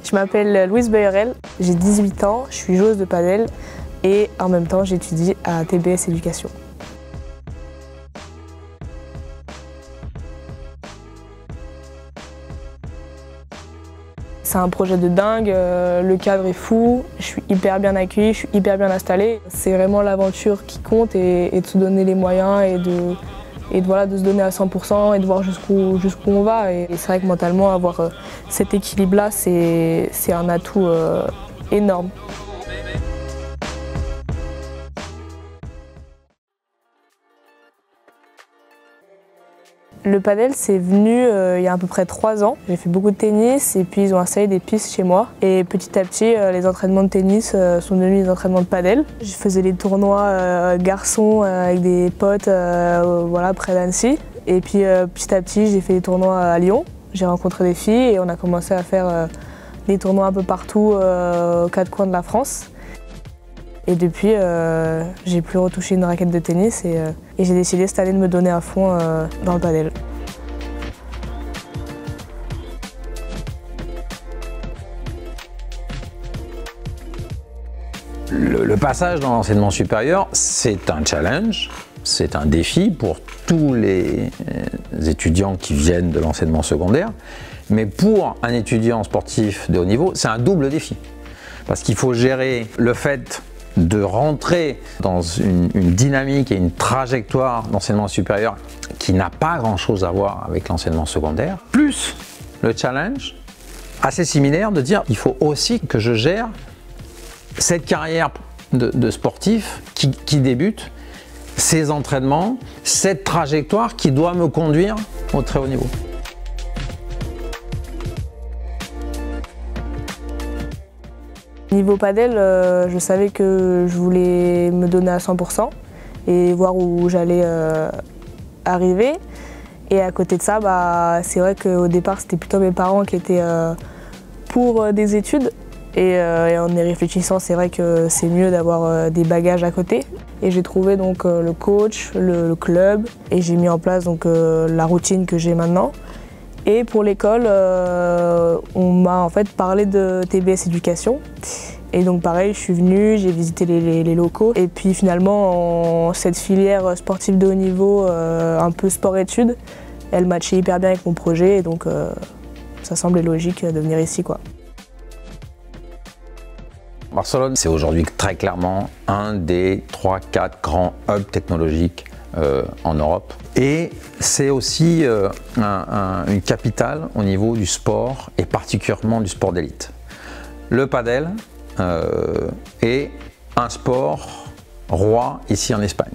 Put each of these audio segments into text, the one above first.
Je m'appelle Louise Bayerel, j'ai 18 ans, je suis joueuse de padel et en même temps j'étudie à TBS Éducation. C'est un projet de dingue, le cadre est fou, je suis hyper bien accueillie, je suis hyper bien installée. C'est vraiment l'aventure qui compte et de se donner les moyens et de se donner à 100% et de voir jusqu'où on va. Et c'est vrai que mentalement, avoir cet équilibre-là, c'est un atout énorme. Le padel, c'est venu il y a à peu près 3 ans. J'ai fait beaucoup de tennis et puis ils ont installé des pistes chez moi. Et petit à petit, les entraînements de tennis sont devenus des entraînements de padel. Je faisais des tournois garçons avec des potes voilà, près d'Annecy. Et puis petit à petit, j'ai fait des tournois à Lyon. J'ai rencontré des filles et on a commencé à faire des tournois un peu partout aux 4 coins de la France. Et depuis, j'ai plus retouché une raquette de tennis et j'ai décidé cette année de me donner à fond dans le padel. Le passage dans l'enseignement supérieur, c'est un challenge, c'est un défi pour tous les étudiants qui viennent de l'enseignement secondaire. Mais pour un étudiant sportif de haut niveau, c'est un double défi. Parce qu'il faut gérer le fait de rentrer dans une dynamique et une trajectoire d'enseignement supérieur qui n'a pas grand-chose à voir avec l'enseignement secondaire, plus le challenge assez similaire de dire il faut aussi que je gère cette carrière de sportif qui débute, ces entraînements, cette trajectoire qui doit me conduire au très haut niveau. Niveau padel, je savais que je voulais me donner à 100% et voir où j'allais arriver. Et à côté de ça, c'est vrai qu'au départ, c'était plutôt mes parents qui étaient pour des études. Et en y réfléchissant, c'est vrai que c'est mieux d'avoir des bagages à côté. Et j'ai trouvé donc le coach, le club, et j'ai mis en place donc, la routine que j'ai maintenant. Et pour l'école, on m'a en fait parlé de TBS Éducation. Et donc pareil, je suis venue, j'ai visité les locaux. Et puis finalement, cette filière sportive de haut niveau, un peu sport-études, elle matchait hyper bien avec mon projet. Et donc ça semblait logique de venir ici, quoi. Barcelone, c'est aujourd'hui très clairement un des 3-4 grands hubs technologiques en Europe. Et c'est aussi une capitale au niveau du sport et particulièrement du sport d'élite. Le padel est un sport roi ici en Espagne.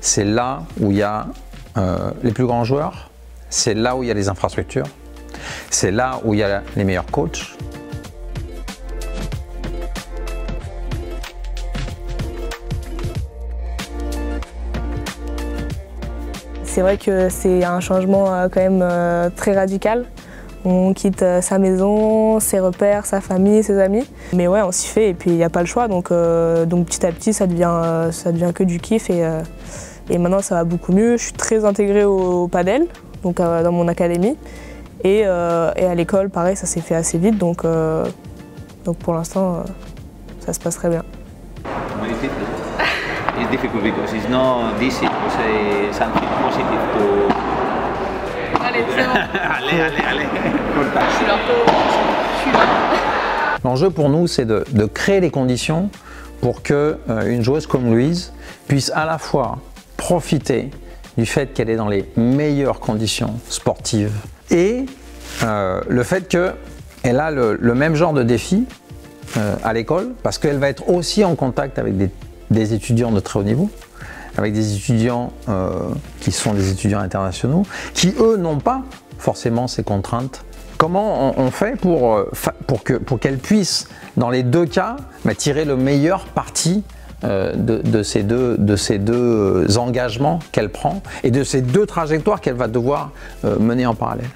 C'est là où il y a les plus grands joueurs, c'est là où il y a les infrastructures, c'est là où il y a les meilleurs coachs. C'est vrai que c'est un changement quand même très radical. On quitte sa maison, ses repères, sa famille, ses amis. Mais ouais, on s'y fait et puis il n'y a pas le choix. Donc petit à petit, ça devient que du kiff et maintenant ça va beaucoup mieux. Je suis très intégrée au padel, donc dans mon académie. Et à l'école, pareil, ça s'est fait assez vite. Donc pour l'instant, ça se passe très bien. It's difficult because it's not easy to say something positive to... Allez, c'est bon. allez. Je suis là. L'enjeu pour nous, c'est de créer les conditions pour qu'une joueuse comme Louise puisse à la fois profiter du fait qu'elle est dans les meilleures conditions sportives et le fait qu'elle a le même genre de défi à l'école parce qu'elle va être aussi en contact avec des étudiants de très haut niveau, avec des étudiants qui sont des étudiants internationaux, qui eux n'ont pas forcément ces contraintes. Comment on fait pour qu'elle puisse, dans les deux cas, tirer le meilleur parti de ces deux engagements qu'elle prend et de ces deux trajectoires qu'elle va devoir mener en parallèle.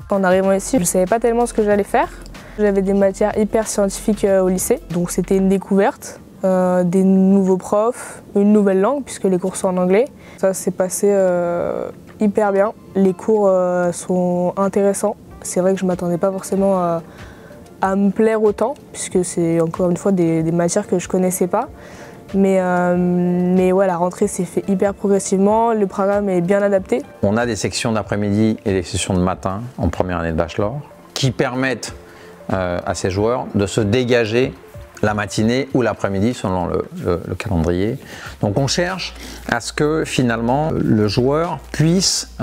En arrivant ici, je ne savais pas tellement ce que j'allais faire. J'avais des matières hyper scientifiques au lycée, donc c'était une découverte. des nouveaux profs, une nouvelle langue puisque les cours sont en anglais. Ça s'est passé hyper bien. Les cours sont intéressants. C'est vrai que je ne m'attendais pas forcément à me plaire autant puisque c'est encore une fois des matières que je ne connaissais pas. Mais ouais, la rentrée s'est faite hyper progressivement, le programme est bien adapté. On a des sections d'après-midi et des sections de matin en première année de bachelor qui permettent à ces joueurs de se dégager la matinée ou l'après-midi selon le calendrier. Donc on cherche à ce que finalement le joueur puisse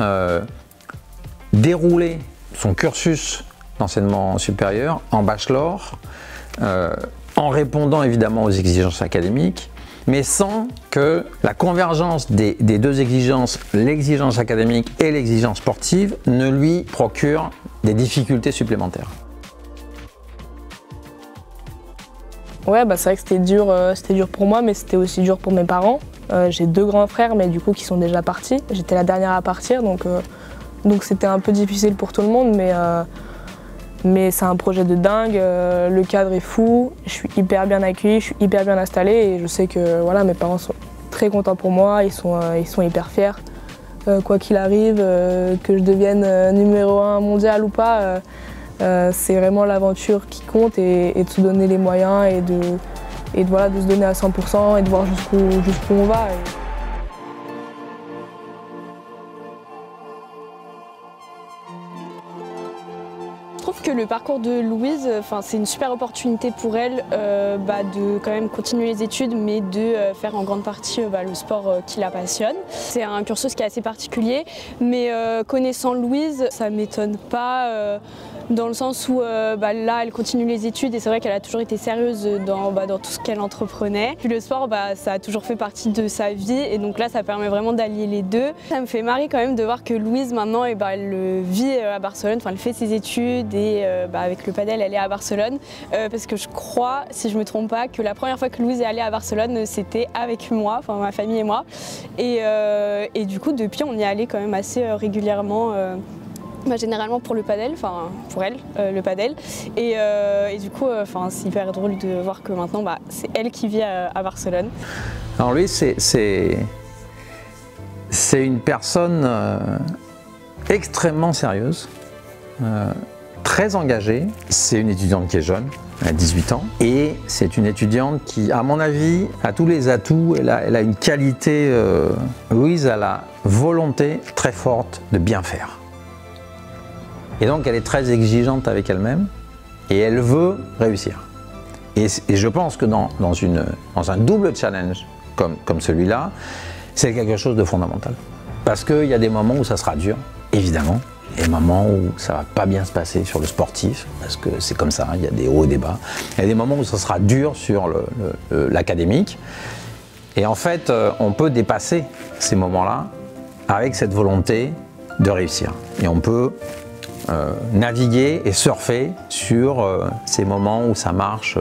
dérouler son cursus d'enseignement supérieur en bachelor en répondant évidemment aux exigences académiques, mais sans que la convergence des deux exigences, l'exigence académique et l'exigence sportive, ne lui procure des difficultés supplémentaires. Ouais, bah c'est vrai que c'était dur pour moi, mais c'était aussi dur pour mes parents. J'ai 2 grands frères, mais du coup qui sont déjà partis. J'étais la dernière à partir, donc c'était un peu difficile pour tout le monde, mais c'est un projet de dingue. Le cadre est fou, je suis hyper bien accueillie, je suis hyper bien installée et je sais que voilà, mes parents sont très contents pour moi, ils sont hyper fiers. Quoi qu'il arrive, que je devienne numéro 1 mondial ou pas, c'est vraiment l'aventure qui compte et de se donner les moyens et de se donner à 100% et de voir jusqu'où on va. Je trouve que le parcours de Louise, c'est une super opportunité pour elle de quand même continuer les études, mais de faire en grande partie le sport qui la passionne. C'est un cursus qui est assez particulier, mais connaissant Louise, ça ne m'étonne pas. Dans le sens où là elle continue les études et c'est vrai qu'elle a toujours été sérieuse dans tout ce qu'elle entreprenait. Puis le sport ça a toujours fait partie de sa vie et donc là ça permet vraiment d'allier les deux. Ça me fait marrer quand même de voir que Louise maintenant elle vit à Barcelone, elle fait ses études et avec le padel elle est à Barcelone parce que je crois, si je ne me trompe pas, que la première fois que Louise est allée à Barcelone c'était avec moi, ma famille et moi et du coup depuis on y est allé quand même assez régulièrement. Généralement pour le padel, pour elle, le padel. Et du coup, c'est hyper drôle de voir que maintenant, c'est elle qui vit à Barcelone. Alors lui, c'est une personne extrêmement sérieuse, très engagée. C'est une étudiante qui est jeune, elle a 18 ans. Et c'est une étudiante qui, à mon avis, a tous les atouts. Elle a une qualité. Louise a la volonté très forte de bien faire. Et donc elle est très exigeante avec elle-même et elle veut réussir. Et je pense que dans un double challenge comme celui-là, c'est quelque chose de fondamental. Parce qu'il y a des moments où ça sera dur, évidemment, et des moments où ça ne va pas bien se passer sur le sportif, parce que c'est comme ça, il y a des hauts et des bas. Il y a des moments où ça sera dur sur l'académique. Et en fait, on peut dépasser ces moments-là avec cette volonté de réussir. Et on peut naviguer et surfer sur ces moments où ça marche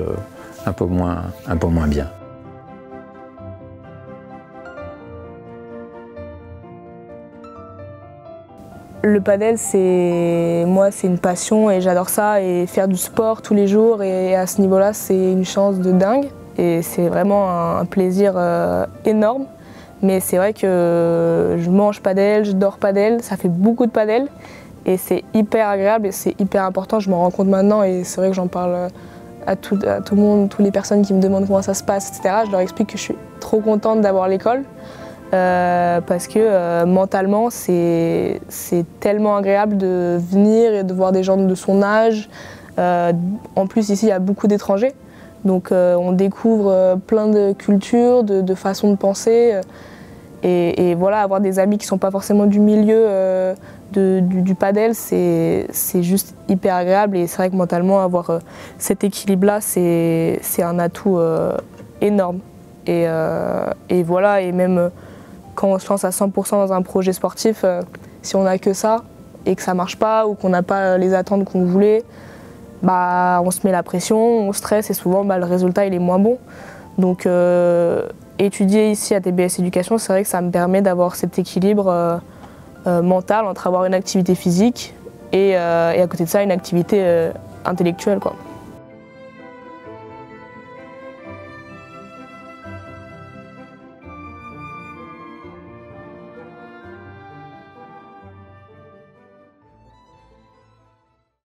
un peu moins bien. Le padel, c'est une passion et j'adore ça et faire du sport tous les jours et à ce niveau-là, c'est une chance de dingue et c'est vraiment un plaisir énorme. Mais c'est vrai que je mange padel, je dors padel, ça fait beaucoup de padel. Et c'est hyper agréable et c'est hyper important, je m'en rends compte maintenant et c'est vrai que j'en parle à tout le monde, toutes les personnes qui me demandent comment ça se passe, etc. Je leur explique que je suis trop contente d'avoir l'école parce que mentalement c'est tellement agréable de venir et de voir des gens de son âge. En plus ici il y a beaucoup d'étrangers, donc on découvre plein de cultures, de façons de penser. Et voilà, avoir des amis qui ne sont pas forcément du milieu du padel, c'est juste hyper agréable. Et c'est vrai que mentalement, avoir cet équilibre-là, c'est un atout énorme. Et voilà, et même quand on se lance à 100% dans un projet sportif, si on n'a que ça et que ça ne marche pas ou qu'on n'a pas les attentes qu'on voulait, on se met la pression, on stresse et souvent le résultat il est moins bon. Donc étudier ici à TBS Éducation, c'est vrai que ça me permet d'avoir cet équilibre mental entre avoir une activité physique et à côté de ça une activité intellectuelle, quoi.